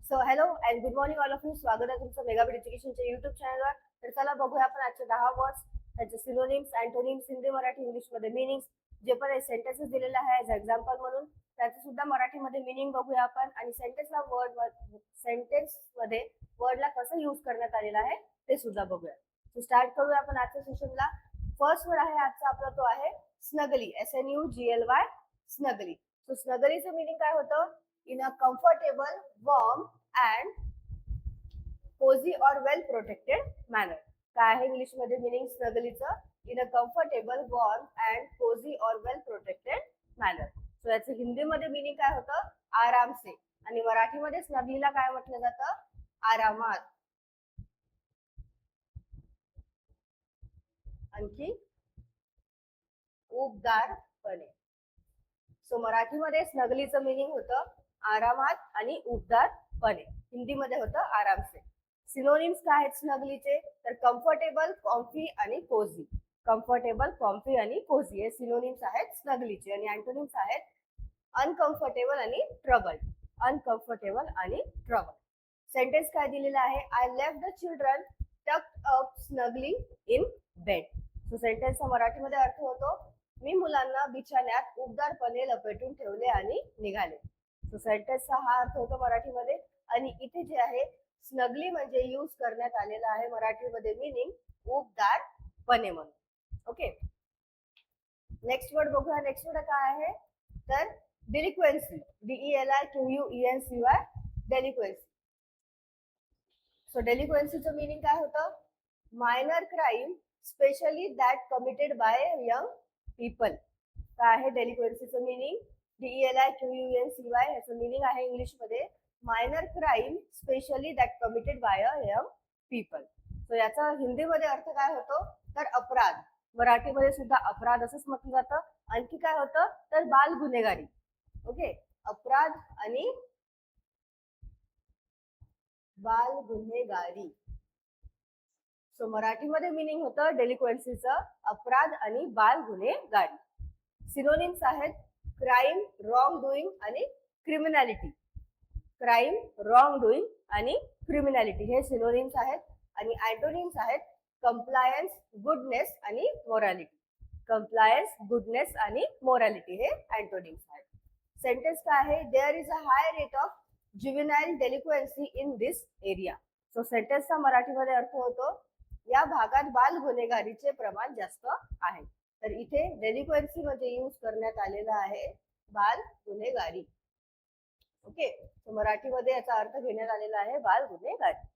So hello and good morning all of you. स्वागत आहे तुमचं मेगाबिट एज्युकेशनच्या युट्यूब चॅनलवर. तर चला बघूया आपण आजचे 10 वर्ड्स, त्याचे synonyms, antonyms, Hindi Marathi English मध्ये मिनिंग्स, जे पण सेंटेन्सेस दिलेले आहे ॲज एक्झाम्पल म्हणून त्याचं सुद्धा मराठीमध्ये मिनिंग बघूया आपण. आणि सेंटेन्स मध्ये वर्डला कसं यूज करण्यात आलेलं आहे ते सुद्धा बघूया. सो स्टार्ट करूया आपण आजच्या सेशनला. फर्स्ट वर्ड आहे आजचा आपला तो आहे स्नगली. SNUGLY, snugly. सो स्नगलीचं मिनिंग काय होतं? In a comfortable, warm and cozy or well protected manner. काय आहे इंग्लिश मध्ये मिनिंग स्नगलीचं? In a comfortable, warm and cozy or well protected manner. So याचं हिंदीमध्ये मिनिंग काय होतं? आराम से. आणि मराठीमध्ये स्नगलीला काय म्हटलं जातं? आरामात. आणखी उबदारपणे. सो मराठीमध्ये स्नगलीचं मिनिंग होतं आरामात आणि उबदारपणे. हिंदीमध्ये होतं आराम से. सिनोनिम्स काय आहेत स्नगलीचे? तर कम्फर्टेबल, कॉम्फी आणि कोझी. कम्फर्टेबल, कॉम्फी आणि कोझी हे सिनोनिम्स आहेत स्नगलीचे. आणि अँटोनिम्स आहेत अनकम्फर्टेबल आणि ट्रबल. अनकम्फर्टेबल आणि ट्रबल. सेंटेन्स काय दिलेला आहे? I left the children tucked up snugly in bed. So सेंटेन्सचा मराठीमध्ये अर्थ होतो मी मुलांना बिछाण्यात उबदारपणे लपेटून ठेवले आणि निघाले. सो सेंटेन्सचा हा अर्थ होतो मराठीमध्ये. आणि इथे जे आहे स्नगली म्हणजे यूज करण्यात आलेला आहे मराठीमध्ये मिनिंग उबदारपणे म्हणून. ओके, नेक्स्ट वर्ड बघूया. नेक्स्ट वर्ड काय आहे? तर डेलिक्वेन्सी. DELIQUENCY, डेलिक्वेन्सी. सो डेलिक्वेन्सीचं मिनिंग काय होतं? Minor crime specially that committed by young people. काय आहे डेलिक्वेन्सीचं मिनिंग? DELIQUENCY याचं मिनिंग आहे इंग्लिश मध्ये minor crime specially that committed by a young people. So याचा हिंदीमध्ये अर्थ काय होतो? तर अपराध. मराठीमध्ये सुद्धा अपराध असंच म्हटलं जातं. आणखी काय होतं? तर बाल गुन्हेगारी. ओके, अपराध आणि बाल गुन्हेगारी. सो मराठीमध्ये मिनिंग होतं डेलिक्वेन्सीचं अपराध आणि बाल गुन्हेगारी. सिनोनिम्स आहेत क्राईम, रॉंग डुईंग आणि क्रिमिनॅलिटी. क्राईम, रॉंग डुईंग आणि क्रिमिनॅलिटी हे सिनोनिम्स आहेत. आणि अँटोनिम्स आहेत कंप्लायन्स, गुडनेस आणि मोरॅलिटी. कंप्लायन्स, गुडनेस आणि मोरॅलिटी हे अँटोनिम्स आहेत. सेंटेन्स काय आहे? There is a high rate of juvenile delinquency in this area. So सेंटेन्सचा मराठीमध्ये अर्थ होतो या भागात बाल गुन्हेगारीचे प्रमाण जास्त आहे. तर इथे डेलिक्वेन्सी म्हणजे यूज करण्यात आलेला आहे बाल गुन्हेगारी. ओके, तर मराठीमध्ये याचा अर्थ घेण्यात आलेला आहे बाल गुन्हेगारी.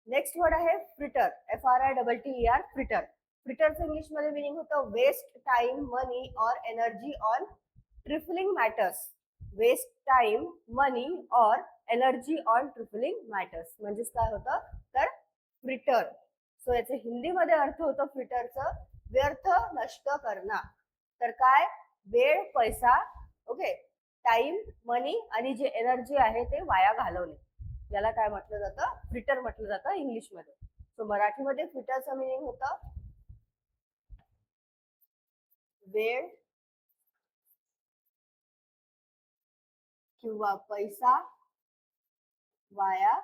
नेक्स्ट वर्ड आहे फ्रिटर. FRITTER, fritter. फ्रिटरचं इंग्लिश मध्ये मिनिंग होतं waste time, money or energy on trifling matters. Waste time, money or energy on trifling matters म्हणजेच काय होतं? तर फ्रिटर. सो याचे हिंदीमध्ये अर्थ होतो फ्रिटरचं व्यर्थ नष्ट करणं. तर काय? वेळ, पैसा, ओके, टाइम, मनी आणि जे एनर्जी आहे ते वाया घालवणे, याला काय म्हटलं जातं? फ्रिटर म्हटलं जातं इंग्लिश मध्ये. सो मराठीमध्ये फ्रिटरचं मिनिंग होतं वेळ किंवा पैसा वाया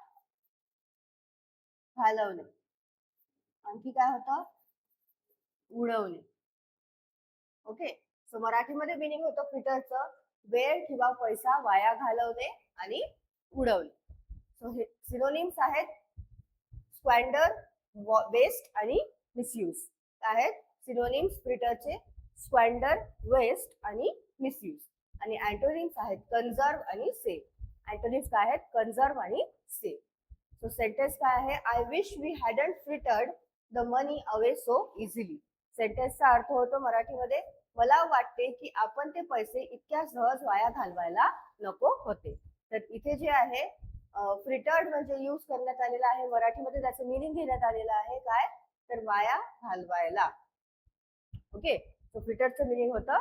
घालवणे. आणखी काय होतं? उडवणे. ओके, सो मराठीमध्ये मिनिंग होतं फ्रिटरचं वेळ किंवा पैसा वाया घालवणे आणि उडवणे. सो हे सिनोनिम्स आहेत स्क्वॅन्डर, वेस्ट आणि मिसयूज. आहेत सिनोनिम्स फ्रिटरचे स्क्वॅन्डर, वेस्ट आणि मिसयूज. आणि अँटोनिम्स आहेत कन्झर्व आणि सेव्ह. अँटोनिम्स काय आहेत? कन्झर्व आणि सेव्ह. सो सेंटेन्स काय आहे? I wish we hadn't frittered the money away so easily. सेंटेन्सचा अर्थ होतो मराठीमध्ये मला वाटते की आपण ते पैसे इतक्या सहज वाया घालवायला नको होते. तर इथे जे आहे फ्रिटर्ड म्हणजे यूज करण्यात आलेला आहे मराठीमध्ये, त्याचं मिनिंग घेण्यात आलेलं आहे काय? तर वाया घालवायला. ओके, सो फ्रिटर्डचं मिनिंग होतं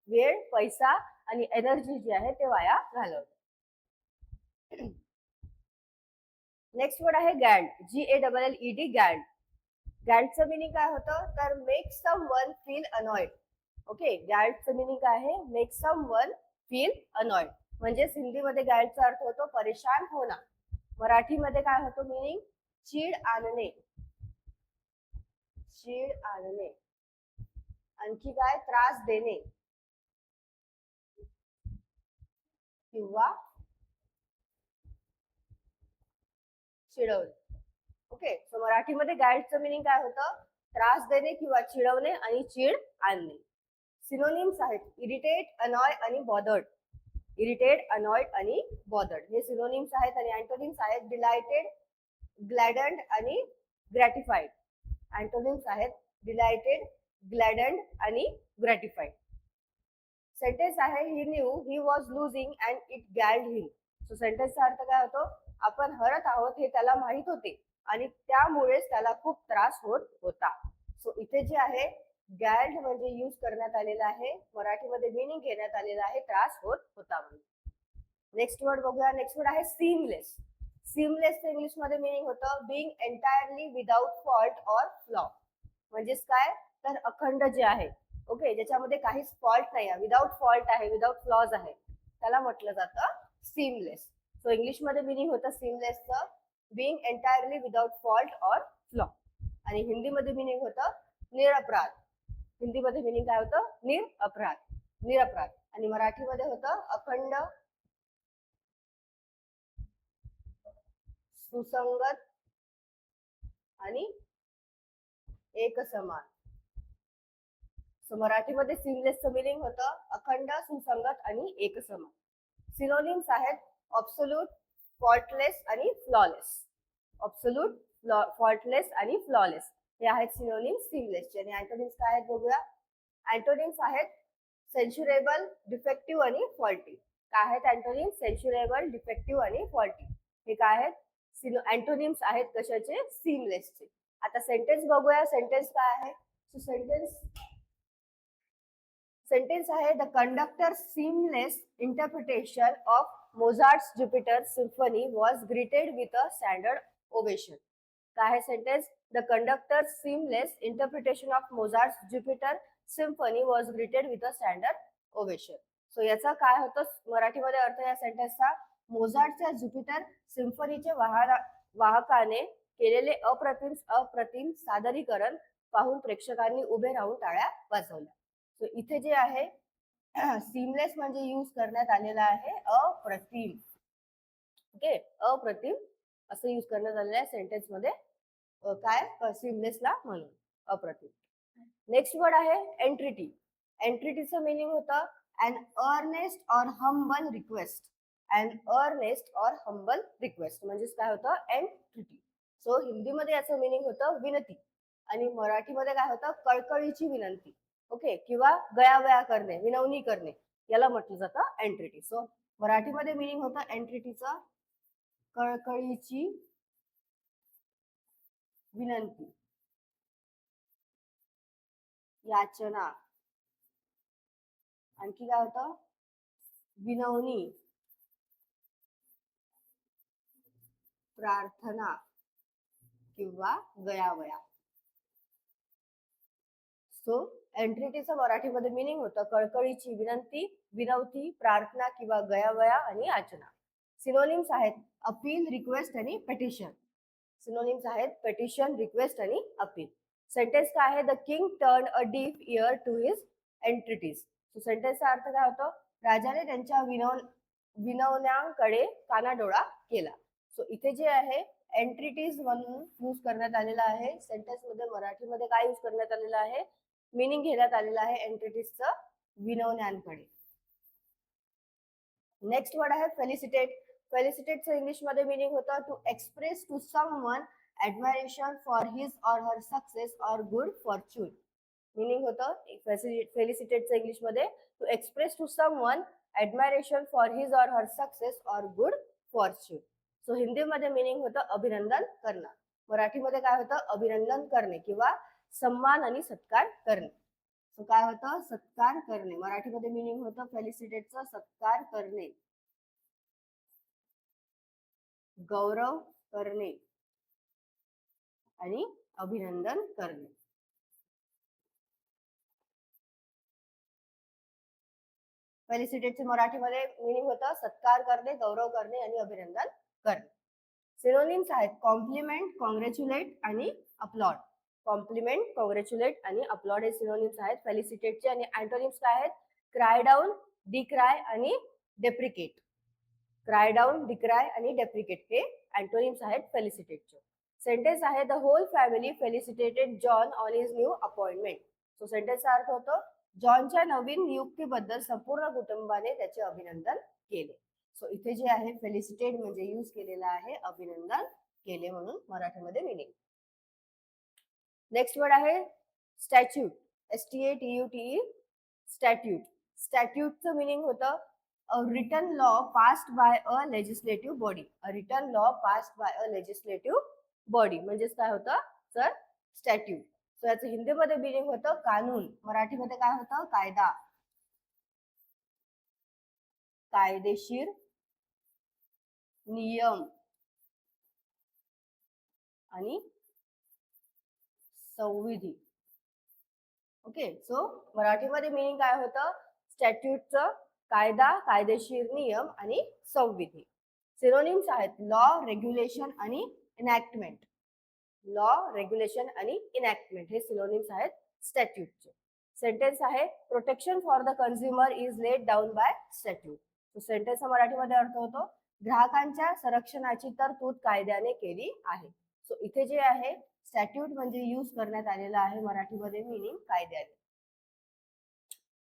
वेळ, पैसा आणि एनर्जी जी आहे ते वाया घालवणे. नेक्स्ट वर्ड आहे गॅल्ड. GALLED, गॅल्ड. गॅल्डचं मिनिंग काय होतं? तर make someone feel annoyed. Okay, गॅल्डचं मिनिंग काय आहे? Make someone feel annoyed म्हणजेच हिंदीमध्ये गाईडचा अर्थ होतो परेशान होणं. मराठीमध्ये काय होतो मिनिंग? चीड आणणे. चीड आणणे. आणखी काय? त्रास देणे किंवा चिडवणे. ओके, सो मराठीमध्ये गाईडचं मिनिंग काय होतं? त्रास देणे किंवा चिडवणे आणि चीड आणणे. सिनोनिम्स आहेत इरिटेट, अनॉय आणि बॉदर्ड. इरिटेट, अनॉयड आणि बॉदर्ड हे सिनोनिम्स आहेत. आणि अँटोनिम्स आहेत डिलायटेड, ग्लॅडन्ड आणि ग्रॅटिफाईड. अँटोनिम्स आहेत डिलायटेड, ग्लॅडन्ड आणि ग्रॅटिफाईड. सेंटेन्स आहे he knew he was losing and it galled him. So सेंटेन्सचा अर्थ काय होतो? आपण हरत आहोत हे त्याला माहित होते आणि त्यामुळेच त्याला खूप त्रास होत होता. सो इथे जे आहे गॅल्ड म्हणजे यूज करण्यात आलेला आहे. मराठीमध्ये मिनिंग घेण्यात आलेला आहे त्रास होत होता म्हणून. नेक्स्ट वर्ड बघूया. नेक्स्ट वर्ड आहे सीमलेस. सीमलेस इंग्लिश मध्ये मिनिंग होतं being entirely without fault or flaw. म्हणजेच काय? तर अखंड जे आहे, ओके, ज्याच्यामध्ये काहीच फॉल्ट नाही आहे, विदाउट फॉल्ट आहे, विदाउट फ्लॉज आहे, त्याला म्हटलं जातं सीमलेस. सो इंग्लिश मध्ये मिनिंग होतं सीमलेसचं being entirely without fault or flaw. आणि हिंदीमध्ये मिनिंग होतं निरपराध. हिंदीमध्ये मिनिंग काय होतं? निरपराध. निरपराध. आणि मराठीमध्ये होतं अखंड, सुसंगत आणि एकसमान. सो मराठीमध्ये सीमलेसचं मिनिंग होतं अखंड, सुसंगत आणि एकसमान. सिनोनिम्स आहेत ऑब्सोल्यूट, फॉल्टलेस आणि फ्लॉलेस. ऑब्सोल्यूट, फॉल्टलेस आणि फ्लॉलेस हे आहेत सिनोनिम्स सीमलेसचे. आणि अँटोनिम्स काय आहेत बघूया. अँटोनिम्स आहेत सेन्शुरेबल, डिफेक्टिव्ह आणि फॉल्टी. काय आहेत अँटोनिम्स? सेन्शुरेबल, डिफेक्टिव्ह आणि फॉल्टी. हे काय आहेत? अँटोनिम्स आहेत कशाचे? सीमलेसचे. आता सेंटेन्स बघूया. सेंटेन्स काय आहे? सो सेंटेन्स आहे the conductor seamless interpretation of Mozart's Jupiter symphony was greeted with a standard ovation. काय आहे sentence? The conductor seamless interpretation of Mozart's Jupiter symphony was greeted with a standard ovation. So याचा काय होतं मराठीमध्ये अर्थ या सेंटेन्सचा? मोझार्टच्या Jupiter सिम्फनीचे वाहकाने केलेले अप्रतिम सादरीकरण पाहून प्रेक्षकांनी उभे राहून टाळ्या वाजवल्या. सो इथे जे आहे सीमलेस म्हणजे यूज करण्यात आलेला आहे अप्रतिम. ओके, अप्रतिम असं यूज करण्यात आलेलं आहे सेंटेन्स मध्ये. काय? सीमलेसला म्हणून अप्रतिम. नेक्स्ट वर्ड आहे एंट्रिटी. एंट्रिटीचं मिनिंग होतं an earnest or humble request. An earnest or humble request म्हणजेच काय होतं? एंट्रिटी. सो हिंदीमध्ये याचं मिनिंग होतं विनंती आणि मराठीमध्ये काय होतं? कळकळीची विनंती. ओके, किंवा गयावया करणे, विनवणी करणे, याला म्हटलं जातं एंट्रिटी. सो मराठीमध्ये मिनिंग होतं एंट्रिटीचं कळकळीची विनंती, याचना. आणखी काय होतं? विनवणी, प्रार्थना किंवा गयावया. सो एंट्रिटीचं मराठीमध्ये मिनिंग होतं कळकळीची विनंती, विनवती, प्रार्थना किंवा गयावया आणि याचना. सिनोनिम्स आहेत अपील, रिक्वेस्ट आणि पेटिशन. सिनोनिम्स आहेत पेटिशन, रिक्वेस्ट आणि अपील. सेंटेन्स काय आहे? The king turn a deaf ear to his entreaties. So सेंटेन्सचा अर्थ काय होतो? राजाने त्यांच्या विनवण्यांकडे कानाडोळा केला. सो इथे जे आहे एंट्रिटीज म्हणून यूज करण्यात आलेला आहे. सेंटेन्स मध्ये मराठीमध्ये काय यूज करण्यात आलेलं आहे? मिनिंग घेण्यात आलेलं आहे एंट्रिटीजचं विनवण्यांकडे. नेक्स्ट वर्ड आहे फेलिसिटेट. फेलिसिटेटचं इंग्लिशमध्ये मिनिंग होतं to express to someone admiration for his or her success or good fortune. Meaning होतं फेलिसिटेटचं इंग्लिशमध्ये to express to someone admiration for his or her success or good fortune. So हिंदीमध्ये meaning होतं अभिनंदन करणं. मराठीमध्ये काय होतं? अभिनंदन करणे किंवा सन्मान आणि सत्कार करणे. सो काय होतं? सत्कार करणे. मराठीमध्ये मिनिंग होतं फेलिसिटेटचं सत्कार करणे, गौरव करणे आणि अभिनंदन करणे. फेलिसिटेटचे मराठीमध्ये मिनिंग होतं सत्कार करणे, गौरव करणे आणि अभिनंदन करणे. सिनोनिम्स आहेत कॉम्प्लिमेंट, कॉंग्रॅच्युलेट आणि अपलॉड. कॉम्प्लिमेंट, कॉंग्रॅच्युलेट आणि अपलॉड हे सिनोनिम्स आहेत फेलिसिटेटचे. आणि अँटोनिम्स काय आहेत? क्राय डाऊन, डिक्राय आणि डेप्रिकेट. क्राय डाऊन, डिक्राय आणि डेप्रिकेट हे अँटोनिम्स आहेत फेलिसिटेटचे. सेंटेन्स आहे the whole family felicitated John on his new appointment. So सेंटेन्सचा अर्थ होतो जॉनच्या नवीन नियुक्तीबद्दल संपूर्ण कुटुंबाने त्याचे अभिनंदन केले. सो इथे जे आहे फेलिसिटेट म्हणजे यूज केलेला आहे अभिनंदन केले म्हणून मराठीमध्ये मिनिंग. नेक्स्ट वर्ड आहे स्टॅच्यूट. STATUTE स्टॅट्यूट. स्टॅट्यूटचं मिनिंग होतं a written law passed by a legislative body. A written law passed by a legislative body म्हणजेच काय होतं सर स्टॅट्यूट. सो याचं हिंदीमध्ये मिनिंग होतं कानून. मराठीमध्ये काय होतं? कायदा, कायदेशीर नियम आणि संविधी. ओके. सो मराठीमध्ये मिनिंग काय होतं? स्टॅट्यूटचं कायदा, कायदेशीर नियम आणि संविधी. सिनोनिम्स आहेत लॉ, रेग्युलेशन आणि इनॅक्टमेंट. लॉ, रेग्युलेशन आणि इनॅक्टमेंट हे सिनोनिम्स आहेत स्टॅट्यूटचे. सेंटेन्स आहे protection for the consumer is laid down by statute. तो सेंटेन्सचा मराठीमध्ये अर्थ होतो ग्राहकांच्या संरक्षणाची तरतूद कायद्याने केली आहे. सो इथे जे आहे स्टॅट्यूट म्हणजे यूज करण्यात आलेला आहे मराठीमध्ये मिनिंग कायद्याने.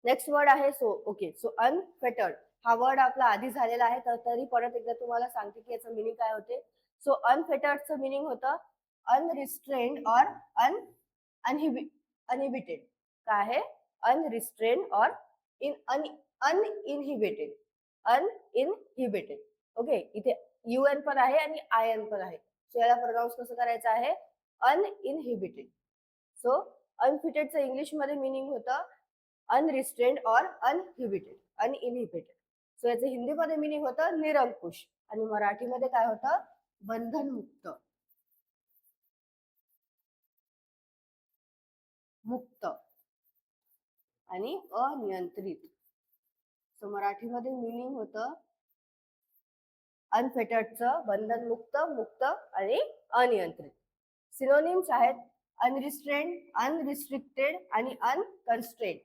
नेक्स्ट वर्ड आहे सो ओके. सो अनफेटर्ड हा वर्ड आपला आधी झालेला आहे तर तरी परत एकदा तुम्हाला सांगते की याचं मिनिंग काय होते. सो अनफेटर्डचं मिनिंग होतं अनरिस्ट्रेन्ड और अनइनहिबिटेड. काय आहे? अनरिस्ट्रेन्ड और अनइनहिबिटेड. अनइनहिबिटेड. ओके. इथे UN पण आहे आणि IN पण आहे. सो याला प्रोनाउन्स कसं करायचं आहे? अनइनहिबिटेड. सो अनफिटेडचं इंग्लिशमध्ये मिनिंग होतं अनरिस्ट्रेन्ड और अनइनहिबिटेड. अनइनहिबिटेड. सो याचं हिंदीमध्ये मिनिंग होतं निरंकुश आणि मराठीमध्ये काय होतं? बंधनमुक्त, मुक्त आणि अनियंत्रित. सो मराठीमध्ये मिनिंग होतं अनफेटर्डचं बंधनमुक्त, मुक्त आणि अनियंत्रित. सिनोनिम्स आहेत अनरिस्ट्रेन्ड, अनरिस्ट्रिक्टेड आणि अनकन्स्ट्रेन्ड.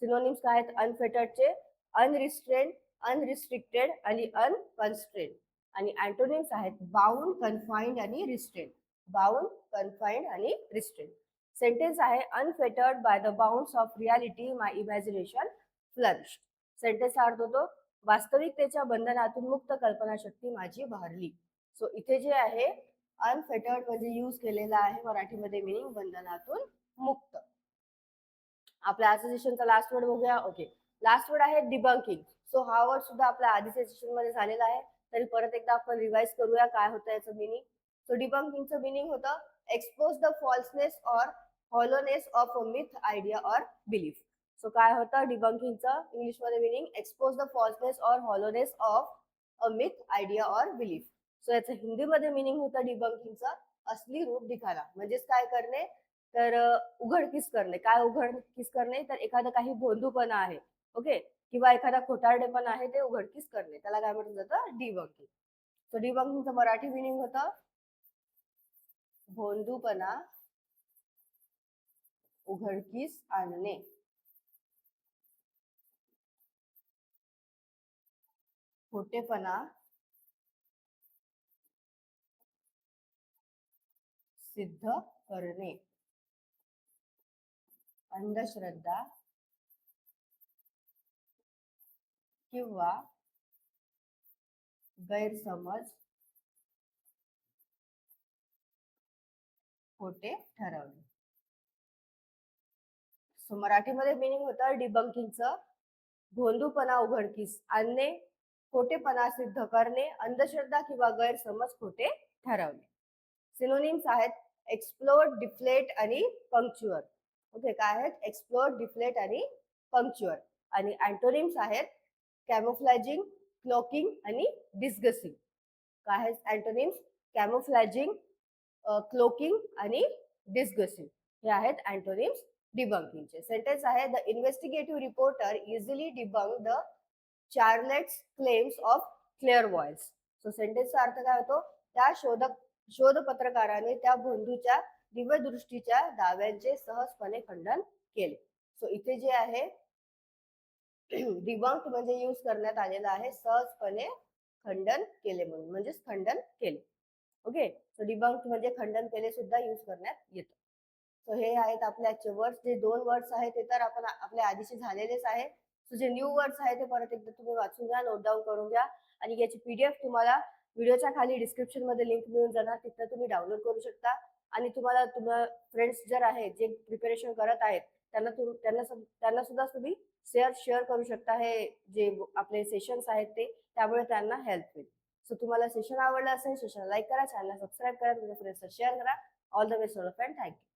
सिनोनिम्स काय आहेत अनफेटर्डचे? अनरिस्ट्रेन्ड, अनरिस्ट्रिक्टेड आणि अनकन्स्ट्रेन्ड. आणि अँटोनिम्स आहेत बाउंड, कन्फाइंड आणि रिस्ट्रेन्ड. बाउंड, कन्फाइंड आणि रिस्ट्रेन्ड. सेंटेन्स आहे unfettered by the bounds of reality my imagination flourished. सेंटेन्सचा अर्थ होतो वास्तविकतेच्या बंधनातून मुक्त कल्पनाशक्ती माझी बहरली. सो इथे जे आहे अनफेटर्ड म्हणजे यूज केलेला आहे मराठीमध्ये मिनिंग बंधनातून मुक्त. आपल्या आजच्या सेशनचा लास्ट वर्ड बघूया. ओके. लास्ट वर्ड आहे डिबंकिंग. सो हा वर्ड सुद्धा आपल्या आधीच्या सेशन मध्ये झालेला आहे तरी परत एकदा आपण रिवाइज करूया काय होतं याचं मिनिंग. सो डिबंकिंगचं मिनिंग होतं एक्सपोज द फॉल्सनेस और hollowness of a myth, idea और बिलीफ. सो काय होतं डिबंकिंगचं इंग्लिशमध्ये मिनिंग एक्सपोज द फॉल्सनेस और hollowness of a myth, idea और बिलीफ. सो याचं हिंदीमध्ये मिनिंग होतं डिबंकिंगचं असली रूप दिखाना. म्हणजेच काय करणे तर उघडकीस करणे. काय उघडकीस करणे तर एखादं काही भोंदूपणा आहे ओके किंवा एखादा खोटारडेपणा आहे ते उघडकीस करणे त्याला काय म्हटलं जातं डिबंकिंग. सो डिबंकिंगचं मराठी मिनिंग होतं भोंदूपणा उघडकीस आणणे, खोटेपणा सिद्ध करणे, अंधश्रद्धा किंवा गैरसमज खोटे ठरवणे. सो मराठीमध्ये मिनिंग होतं डिबंकिंगचं भोंदूपणा उघडकीस आणणे, खोटेपणा सिद्ध करणे, अंधश्रद्धा किंवा गैरसमज खोटे ठरवणे. सिनोनिम्स आहेत एक्सप्लोर, डिफ्लेट आणि पंक्च्युअर. ओके. काय आहेत? एक्सप्लोर, डिफ्लेट आणि पंक्च्युअर. आणि अँटोनिम्स आहेत कॅमोफ्लॅजिंग, क्लोकिंग आणि डिस्गसिंग. काय आहेत अँटोनिम्स? कॅमोफ्लॅजिंग, क्लोकिंग आणि डिस्गसिंग हे आहेत अँटोनिम्स डिबंकिंगचे सेंटेन्स आहे the investigative reporter easily debunk the charlatan's claims of clairvoyance. So सेंटेन्सचा अर्थ काय होतो, त्या शोध पत्रकाराने त्या बंधूच्या दिव्य दृष्टीच्या दाव्यांचे सहजपणे खंडन केले. सो इथे जे आहे डिबंक म्हणजे यूज करण्यात आलेला आहे सहजपणे खंडन केले म्हणून, म्हणजेच खंडन केले. ओके, सो डिबंक म्हणजे खंडन केले सुद्धा यूज करण्यात येतं. सो हे आहेत आपले आजचे वर्ड्स. जे 2 वर्ड्स आहेत ते तर आपण आपल्या आधीचे झालेलेच आहे. सो जे न्यू वर्ड्स आहेत ते परत एकदा तुम्ही वाचून घ्या, नोट डाऊन करून घ्या आणि याची पीडीएफ तुम्हाला व्हिडिओच्या खाली डिस्क्रिप्शन मध्ये लिंक मिळून जाणार, तिथं तुम्ही डाउनलोड करू शकता. आणि तुम्हाला तुम्हाला फ्रेंड्स जर आहेत जे प्रिपरेशन करत आहेत त्यांना सुद्धा तुम्ही शेअर करू शकता हे जे आपले सेशन्स आहेत ते, त्यामुळे त्यांना हेल्प होईल. सो तुम्हाला सेशन आवडलं असेल, सेशन लाईक करा, चॅनलला सबस्क्राईब करा, तुमच्या फ्रेंड्सला शेअर करा. All the best all friend, thank you.